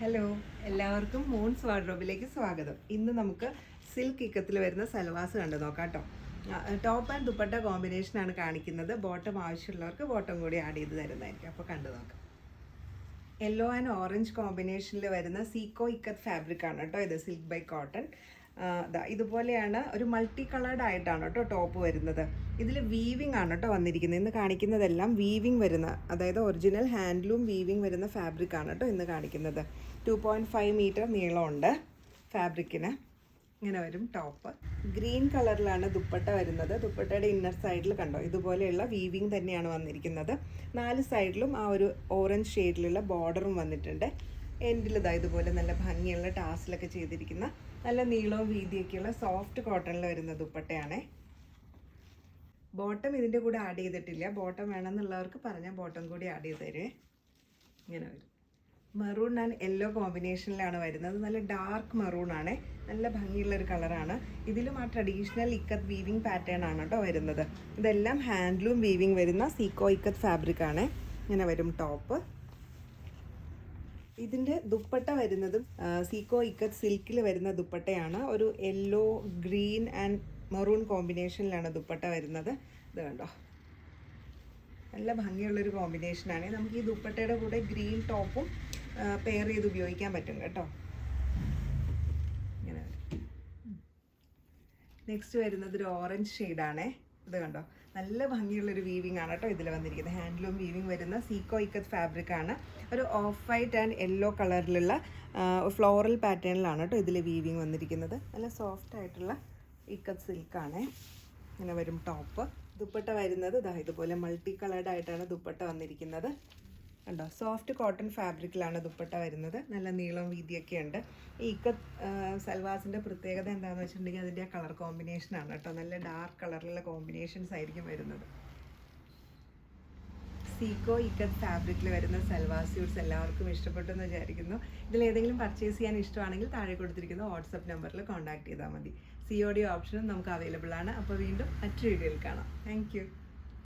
Hello, എല്ലാവർക്കും moons വാർഡ്രോബിലേക്ക് സ്വാഗതം. ഇന്ന് നമുക്ക് സിൽക്ക് ഇക്കത്തിൽ വരുന്ന സൽവാസ് കണ്ടു നോക്കാം കേട്ടോ. ടോപ്പ് ആൻഡ് ദുപ്പട്ട കോമ്പിനേഷനാണ് കാണിക്കുന്നത്. ബോട്ടം ആവശ്യമുള്ളവർക്ക് ബോട്ടം കൂടി ആഡ് ചെയ്ത് തരുന്നതായിരിക്കും. അപ്പോൾ കണ്ടു നോക്കാം. യെല്ലോ ആൻഡ് ഓറഞ്ച് കോമ്പിനേഷനിൽ വരുന്ന സീക്കോ ഇക്കത്ത് ഫാബ്രിക് ആണ് കേട്ടോ. ഇത് സിൽക്ക് ബൈ കോട്ടൺ. ഇതുപോലെയാണ്, ഒരു മൾട്ടി കളേർഡ് ആയിട്ടാണ് കേട്ടോ ടോപ്പ് വരുന്നത്. ഇതിൽ വീവിങ് ആണ് കേട്ടോ വന്നിരിക്കുന്നത്. ഇന്ന് കാണിക്കുന്നതെല്ലാം വീവിങ് വരുന്ന, അതായത് ഒറിജിനൽ ഹാൻഡ്ലൂം വീവിങ് വരുന്ന ഫാബ്രിക് ആണ് കേട്ടോ ഇന്ന് കാണിക്കുന്നത്. 2.5 മീറ്റർ നീളമുണ്ട് ഫാബ്രിക്കിന്. ഇങ്ങനെ വരും ടോപ്പ്. ഗ്രീൻ കളറിലാണ് ദുപ്പട്ട വരുന്നത്. ദുപ്പട്ടയുടെ ഇന്നർ സൈഡിൽ കണ്ടോ, ഇതുപോലെയുള്ള വീവിങ് തന്നെയാണ് വന്നിരിക്കുന്നത്. 4 സൈഡിലും ആ ഒരു ഓറഞ്ച് ഷെയ്ഡിലുള്ള ബോർഡറും വന്നിട്ടുണ്ട്. എൻഡിൽ ഇതുപോലെ നല്ല ഭംഗിയുള്ള ടാസിലൊക്കെ ചെയ്തിരിക്കുന്ന നല്ല നീളവും വീതിയൊക്കെയുള്ള സോഫ്റ്റ് കോട്ടണിൽ വരുന്ന ദുപ്പട്ടയാണേ. ബോട്ടം ഇതിൻ്റെ കൂടെ ആഡ് ചെയ്തിട്ടില്ല. ബോട്ടം വേണമെന്നുള്ളവർക്ക് പറഞ്ഞാൽ ബോട്ടം കൂടി ആഡ് ചെയ്ത് തരുവേ. ഇങ്ങനെ വരും. മെറൂൺ ആൻഡ് യെല്ലോ കോമ്പിനേഷനിലാണ് വരുന്നത്. നല്ല ഡാർക്ക് മെറൂൺ ആണ്. നല്ല ഭംഗിയുള്ളൊരു കളറാണ്. ഇതിലും ആ ട്രഡീഷണൽ ഇക്കത്ത് വീവിങ് പാറ്റേൺ ആണ് കേട്ടോ വരുന്നത്. ഇതെല്ലാം ഹാൻഡ്ലൂം വീവിങ് വരുന്ന സീക്കോ ഇക്കത്ത് ഫാബ്രിക് ആണ്. ഇങ്ങനെ വരും ടോപ്പ്. ഇതിൻ്റെ ദുപ്പട്ട വരുന്നതും സീക്കോ ഇക്കത്ത് സിൽക്കിൽ വരുന്ന ദുപ്പട്ടയാണ്. ഒരു യെല്ലോ, ഗ്രീൻ ആൻഡ് മെറൂൺ കോമ്പിനേഷനിലാണ് ദുപ്പട്ട വരുന്നത്. ഇത് കണ്ടോ, നല്ല ഭംഗിയുള്ളൊരു കോമ്പിനേഷനാണ്. നമുക്ക് ഈ ദുപ്പട്ടയുടെ കൂടെ ഗ്രീൻ ടോപ്പും പെയർ ചെയ്ത് ഉപയോഗിക്കാൻ പറ്റും കേട്ടോ. ഇങ്ങനെ നെക്സ്റ്റ് വരുന്നത് ഒരു ഓറഞ്ച് ഷെയ്ഡാണേ. ഇത് കണ്ടോ, നല്ല ഭംഗിയുള്ളൊരു വീവിങ് ആണ് കേട്ടോ ഇതിൽ വന്നിരിക്കുന്നത്. ഹാൻഡ്ലൂം വീവിങ് വരുന്ന സീക്കോ ഇക്കത്ത് ഫാബ്രിക് ആണ്. ഒരു ഓഫ് വൈറ്റ് ആൻഡ് യെല്ലോ കളറിലുള്ള ഫ്ലോറൽ പാറ്റേണിലാണ് കേട്ടോ ഇതിൽ വീവിങ് വന്നിരിക്കുന്നത്. നല്ല സോഫ്റ്റ് ആയിട്ടുള്ള ഇക്കത്ത് സിൽക്കാണ്. ഇങ്ങനെ വരും ടോപ്പ്. ദുപ്പട്ട വരുന്നത് ഇതുപോലെ മൾട്ടി കളേർഡ് ആയിട്ടാണ് ദുപ്പട്ട വന്നിരിക്കുന്നത്. കണ്ടോ, സോഫ്റ്റ് കോട്ടൺ ഫാബ്രിക്കിലാണ് ദുപ്പട്ട വരുന്നത്. നല്ല നീളവും വീതിയൊക്കെ ഉണ്ട്. ഈ ഇക്കത്ത് സൽവാസിൻ്റെ പ്രത്യേകത എന്താണെന്ന് വെച്ചിട്ടുണ്ടെങ്കിൽ അതിൻ്റെ ആ കളർ കോമ്പിനേഷനാണ് കേട്ടോ. നല്ല ഡാർക്ക് കളറിലുള്ള കോമ്പിനേഷൻസ് ആയിരിക്കും വരുന്നത്. സീക്കോ ഇക്കത്ത് ഫാബ്രിക്കിൽ വരുന്ന സൽവാർ സ്യൂട്ട്സ് എല്ലാവർക്കും ഇഷ്ടപ്പെട്ടു എന്ന് വിചാരിക്കുന്നു. ഇതിലേതെങ്കിലും പർച്ചേസ് ചെയ്യാൻ ഇഷ്ടമാണെങ്കിൽ താഴെ കൊടുത്തിരിക്കുന്ന വാട്സപ്പ് നമ്പറിൽ കോൺടാക്ട് ചെയ്താൽ മതി. COD ഓപ്ഷനും നമുക്ക് അവൈലബിൾ ആണ്. അപ്പോൾ വീണ്ടും മറ്റൊരു വീഡിയോയിൽ കാണാം. താങ്ക്